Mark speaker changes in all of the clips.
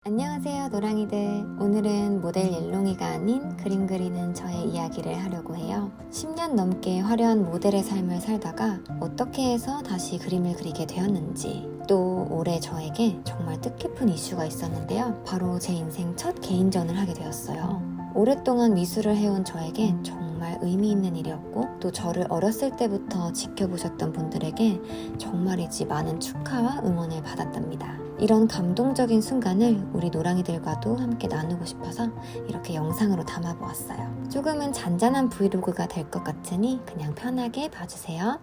Speaker 1: 안녕하세요 노랑이들. 오늘은 모델 옐롱이가 아닌 그림 그리는 저의 이야기를 하려고 해요. 10년 넘게 화려한 모델의 삶을 살다가 어떻게 해서 다시 그림을 그리게 되었는지, 또 올해 저에게 정말 뜻깊은 이슈가 있었는데요. 바로 제 인생 첫 개인전을 하게 되었어요. 오랫동안 미술을 해온 저에겐 정말 의미 있는 일이었고, 또 저를 어렸을 때부터 지켜보셨던 분들에게 정말이지 많은 축하와 응원을 받았답니다. 이런 감동적인 순간을 우리 노랑이들과도 함께 나누고 싶어서 이렇게 영상으로 담아보았어요. 조금은 잔잔한 브이로그가 될 것 같으니 그냥 편하게 봐주세요.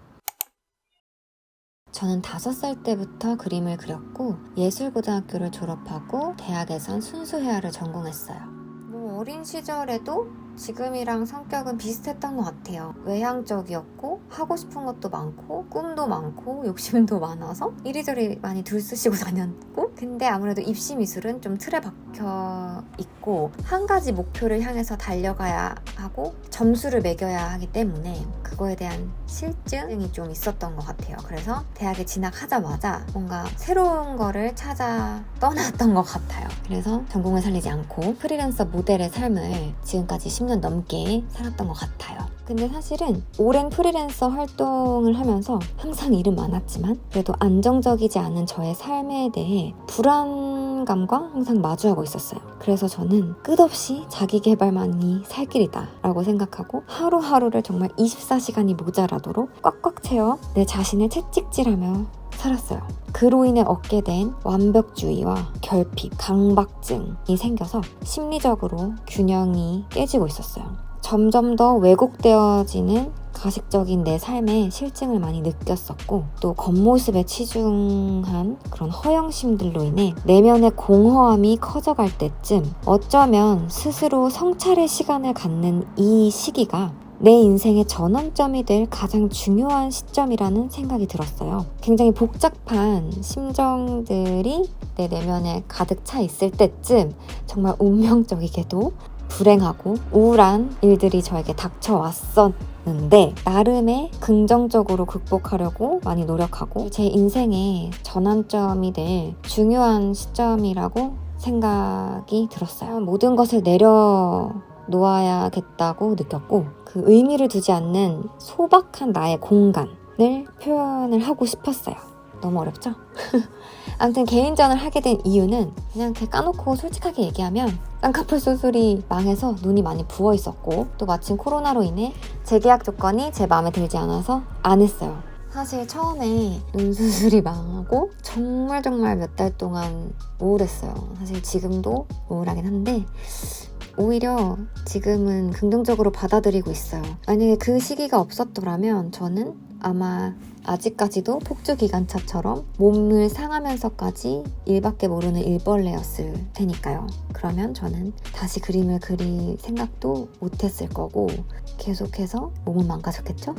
Speaker 1: 저는 5살 때부터 그림을 그렸고, 예술고등학교를 졸업하고 대학에선 순수회화를 전공했어요. 어린 시절에도 지금이랑 성격은 비슷했던 것 같아요. 외향적이었고, 하고 싶은 것도 많고, 꿈도 많고, 욕심도 많아서 이리저리 많이 들쑤시고 다녔고, 근데 아무래도 입시 미술은 좀 틀에 박혀 있고, 한 가지 목표를 향해서 달려가야 하고 점수를 매겨야 하기 때문에 그거에 대한 실증이 좀 있었던 것 같아요. 그래서 대학에 진학하자마자 뭔가 새로운 거를 찾아 떠났던 것 같아요. 그래서 전공을 살리지 않고 프리랜서 모델의 삶을 지금까지 10년 넘게 살았던 것 같아요. 근데 사실은 오랜 프리랜서 활동을 하면서 항상 일은 많았지만 그래도 안정적이지 않은 저의 삶에 대해 불안감과 항상 마주하고 있었어요. 그래서 저는 끝없이 자기 개발만이 살 길이다 라고 생각하고, 하루하루를 정말 24시간이 모자라도록 꽉꽉 채워 내 자신을 채찍질하며 살았어요. 그로 인해 얻게 된 완벽주의와 결핍, 강박증이 생겨서 심리적으로 균형이 깨지고 있었어요. 점점 더 왜곡되어지는 가식적인 내 삶에 실증을 많이 느꼈었고, 또 겉모습에 치중한 그런 허영심들로 인해 내면의 공허함이 커져갈 때쯤 어쩌면 스스로 성찰의 시간을 갖는 이 시기가 내 인생의 전환점이 될 가장 중요한 시점이라는 생각이 들었어요. 굉장히 복잡한 심정들이 내 내면에 가득 차 있을 때쯤 정말 운명적이게도 불행하고 우울한 일들이 저에게 닥쳐왔었는데, 나름의 긍정적으로 극복하려고 많이 노력하고 제 인생의 전환점이 될 중요한 시점이라고 생각이 들었어요. 모든 것을 내려놓아야겠다고 느꼈고, 그 의미를 두지 않는 소박한 나의 공간을 표현을 하고 싶었어요. 너무 어렵죠? 아무튼 개인전을 하게 된 이유는 그냥 이렇게 까놓고 솔직하게 얘기하면, 쌍꺼풀 수술이 망해서 눈이 많이 부어 있었고, 또 마침 코로나로 인해 재계약 조건이 제 마음에 들지 않아서 안 했어요. 사실 처음에 눈 수술이 망하고 정말 몇 달 동안 우울했어요. 사실 지금도 우울하긴 한데 오히려 지금은 긍정적으로 받아들이고 있어요. 만약에 그 시기가 없었더라면 저는 아마 아직까지도 폭주기관차처럼 몸을 상하면서까지 일밖에 모르는 일벌레였을 테니까요. 그러면 저는 다시 그림을 그릴 생각도 못했을 거고 계속해서 몸은 망가졌겠죠?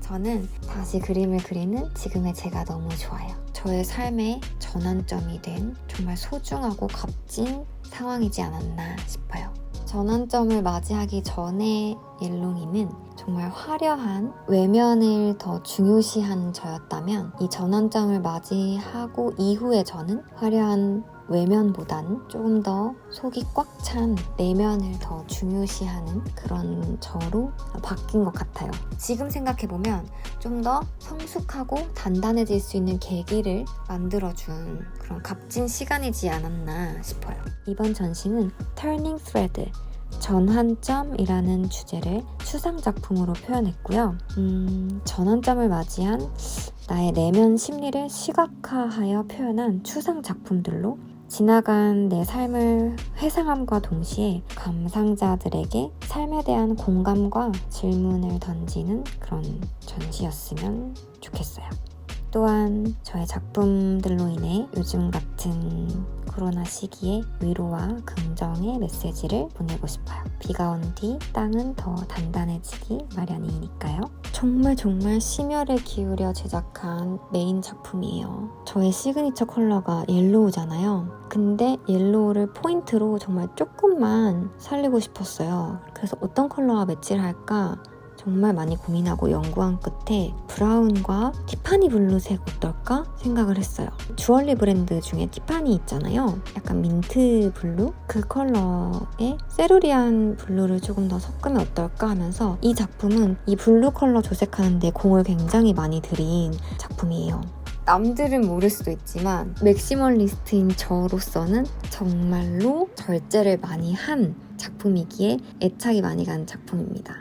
Speaker 1: 저는 다시 그림을 그리는 지금의 제가 너무 좋아요. 저의 삶의 전환점이 된 정말 소중하고 값진 상황이지 않았나 싶어요. 전환점을 맞이하기 전에 옐롱이는 정말 화려한 외면을 더 중요시한 저였다면, 이 전환점을 맞이하고 이후에 저는 화려한 외면보다는 조금 더 속이 꽉 찬 내면을 더 중요시하는 그런 저로 바뀐 것 같아요. 지금 생각해보면 좀 더 성숙하고 단단해질 수 있는 계기를 만들어준 그런 값진 시간이지 않았나 싶어요. 이번 전시는 Turning Thread, 전환점이라는 주제를 추상작품으로 표현했고요. 전환점을 맞이한 나의 내면 심리를 시각화하여 표현한 추상작품들로 지나간 내 삶을 회상함과 동시에 감상자들에게 삶에 대한 공감과 질문을 던지는 그런 전시였으면 좋겠어요. 또한 저의 작품들로 인해 요즘 같은 코로나 시기에 위로와 긍정의 메시지를 보내고 싶어요. 비가 온 뒤 땅은 더 단단해지기 마련이니까요. 정말 심혈을 기울여 제작한 메인 작품이에요. 저의 시그니처 컬러가 옐로우잖아요. 근데 옐로우를 포인트로 정말 조금만 살리고 싶었어요. 그래서 어떤 컬러와 매치를 할까 정말 많이 고민하고 연구한 끝에 브라운과 티파니 블루색 어떨까 생각을 했어요. 주얼리 브랜드 중에 티파니 있잖아요. 약간 민트 블루? 그 컬러에 세루리안 블루를 조금 더 섞으면 어떨까 하면서 이 작품은 이 블루 컬러 조색하는데 공을 굉장히 많이 들인 작품이에요. 남들은 모를 수도 있지만 맥시멀리스트인 저로서는 정말로 절제를 많이 한 작품이기에 애착이 많이 가는 작품입니다.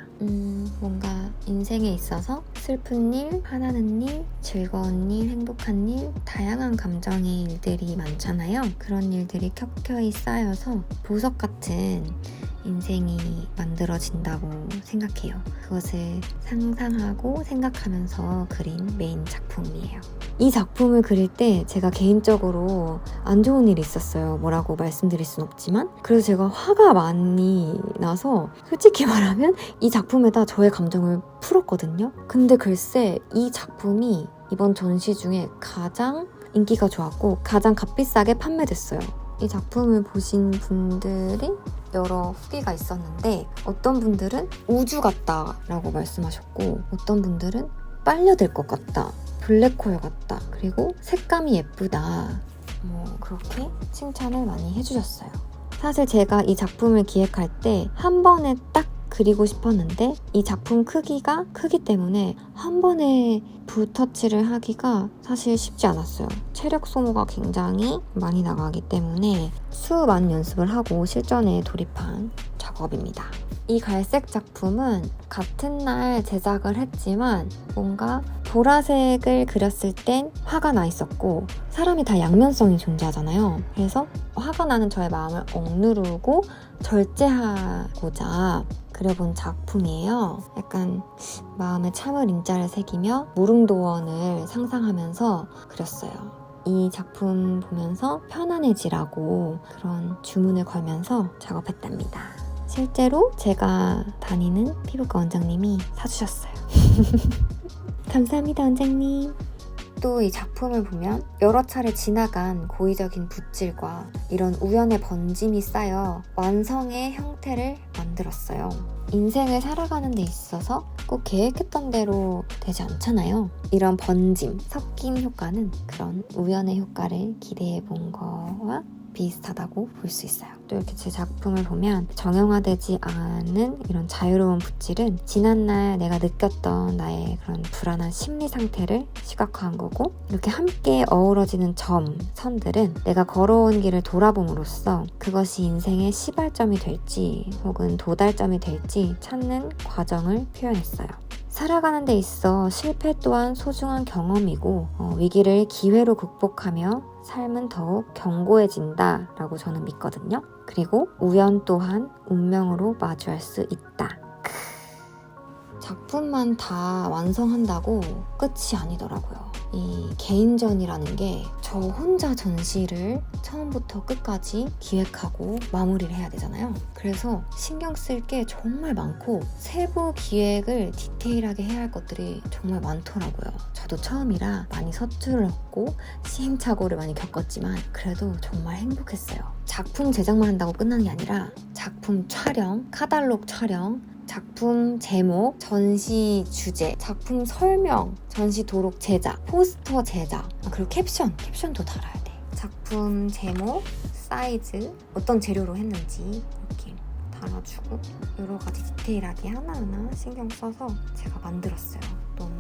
Speaker 1: 뭔가 인생에 있어서 슬픈 일, 화나는 일, 즐거운 일, 행복한 일, 다양한 감정의 일들이 많잖아요. 그런 일들이 켜켜이 쌓여서 보석 같은 인생이 만들어진다고 생각해요. 그것을 상상하고 생각하면서 그린 메인 작품이에요. 이 작품을 그릴 때 제가 개인적으로 안 좋은 일이 있었어요. 뭐라고 말씀드릴 순 없지만 그래서 제가 화가 많이 나서 솔직히 말하면 이 작품에다 저의 감정을 풀었거든요. 근데 글쎄 이 작품이 이번 전시 중에 가장 인기가 좋았고 가장 값비싸게 판매됐어요. 이 작품을 보신 분들이 여러 후기가 있었는데 어떤 분들은 우주 같다라고 말씀하셨고 어떤 분들은 빨려들 것 같다, 블랙홀 같다, 그리고 색감이 예쁘다 그렇게 칭찬을 많이 해주셨어요. 사실 제가 이 작품을 기획할 때 한 번에 딱 그리고 싶었는데 이 작품 크기가 크기 때문에 한 번에 붓터치를 하기가 사실 쉽지 않았어요. 체력 소모가 굉장히 많이 나가기 때문에 수많은 연습을 하고 실전에 돌입한 작업입니다. 이 갈색 작품은 같은 날 제작을 했지만 뭔가 보라색을 그렸을 땐 화가 나 있었고 사람이 다 양면성이 존재하잖아요. 그래서 화가 나는 저의 마음을 억누르고 절제하고자 그려본 작품이에요. 약간 마음에 참을 인자를 새기며 무릉도원을 상상하면서 그렸어요. 이 작품 보면서 편안해지라고 그런 주문을 걸면서 작업했답니다. 실제로 제가 다니는 피부과 원장님이 사주셨어요. 감사합니다, 원장님. 또 이 작품을 보면 여러 차례 지나간 고의적인 붓질과 이런 우연의 번짐이 쌓여 완성의 형태를 만들었어요. 인생을 살아가는 데 있어서 꼭 계획했던 대로 되지 않잖아요. 이런 번짐, 섞인 효과는 그런 우연의 효과를 기대해 본 거와 비슷하다고 볼 수 있어요. 또 이렇게 제 작품을 보면 정형화되지 않은 이런 자유로운 붓질은 지난날 내가 느꼈던 나의 그런 불안한 심리 상태를 시각화한 거고 이렇게 함께 어우러지는 점, 선들은 내가 걸어온 길을 돌아봄으로써 그것이 인생의 시발점이 될지 혹은 도달점이 될지 찾는 과정을 표현했어요. 살아가는 데 있어 실패 또한 소중한 경험이고 위기를 기회로 극복하며 삶은 더욱 견고해진다 라고 저는 믿거든요. 그리고 우연 또한 운명으로 마주할 수 있다. 작품만 다 완성한다고 끝이 아니더라고요. 이 개인전이라는 게 저 혼자 전시를 처음부터 끝까지 기획하고 마무리를 해야 되잖아요. 그래서 신경 쓸 게 정말 많고 세부 기획을 디테일하게 해야 할 것들이 정말 많더라고요. 저도 처음이라 많이 서툴렀고 시행착오를 많이 겪었지만 그래도 정말 행복했어요. 작품 제작만 한다고 끝나는 게 아니라 작품 촬영, 카탈로그 촬영, 작품 제목, 전시 주제, 작품 설명, 전시 도록 제작, 포스터 제작, 그리고 캡션도 달아야 돼. 작품 제목, 사이즈, 어떤 재료로 했는지 이렇게 달아주고 여러 가지 디테일하게 하나하나 신경 써서 제가 만들었어요. 너무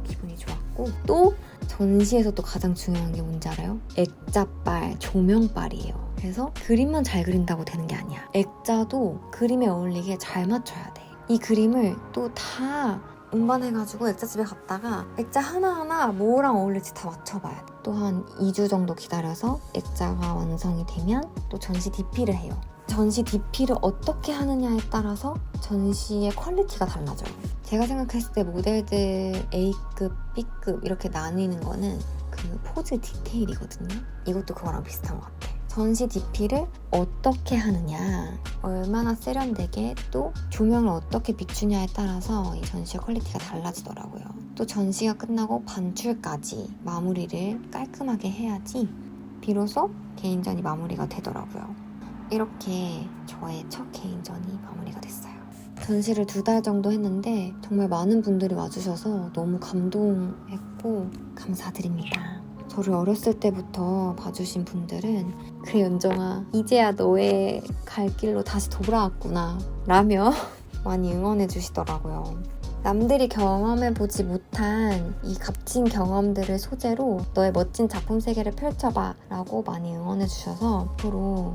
Speaker 1: 기분이 좋았고 또 전시에서 또 가장 중요한 게 뭔지 알아요? 액자빨, 조명빨이에요. 그래서 그림만 잘 그린다고 되는 게 아니야. 액자도 그림에 어울리게 잘 맞춰야 돼. 이 그림을 또 다 운반해가지고 액자집에 갔다가 액자 하나하나 뭐랑 어울릴지 다 맞춰봐야 돼. 또 한 2주 정도 기다려서 액자가 완성이 되면 또 전시 DP를 해요. 전시 DP를 어떻게 하느냐에 따라서 전시의 퀄리티가 달라져요. 제가 생각했을 때 모델들 A급, B급 이렇게 나뉘는 거는 그 포즈 디테일이거든요. 이것도 그거랑 비슷한 것 같아. 전시 DP를 어떻게 하느냐, 얼마나 세련되게 또 조명을 어떻게 비추냐에 따라서 이 전시의 퀄리티가 달라지더라고요. 또 전시가 끝나고 반출까지 마무리를 깔끔하게 해야지 비로소 개인전이 마무리가 되더라고요. 이렇게 저의 첫 개인전이 마무리가 됐어요. 전시를 2달 정도 했는데 정말 많은 분들이 와주셔서 너무 감동했고 감사드립니다. 저를 어렸을 때부터 봐주신 분들은 그래 연정아 이제야 너의 갈 길로 다시 돌아왔구나 라며 많이 응원해 주시더라고요. 남들이 경험해보지 못한 이 값진 경험들을 소재로 너의 멋진 작품 세계를 펼쳐봐 라고 많이 응원해 주셔서 앞으로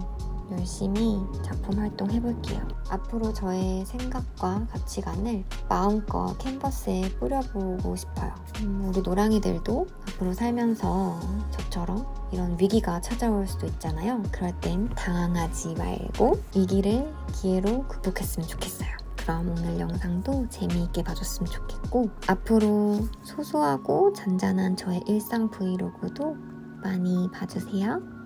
Speaker 1: 열심히 작품 활동 해볼게요. 앞으로 저의 생각과 가치관을 마음껏 캔버스에 뿌려보고 싶어요. 우리 노랑이들도 앞으로 살면서 저처럼 이런 위기가 찾아올 수도 있잖아요. 그럴 땐 당황하지 말고 위기를 기회로 극복했으면 좋겠어요. 그럼 오늘 영상도 재미있게 봐줬으면 좋겠고 앞으로 소소하고 잔잔한 저의 일상 브이로그도 많이 봐주세요.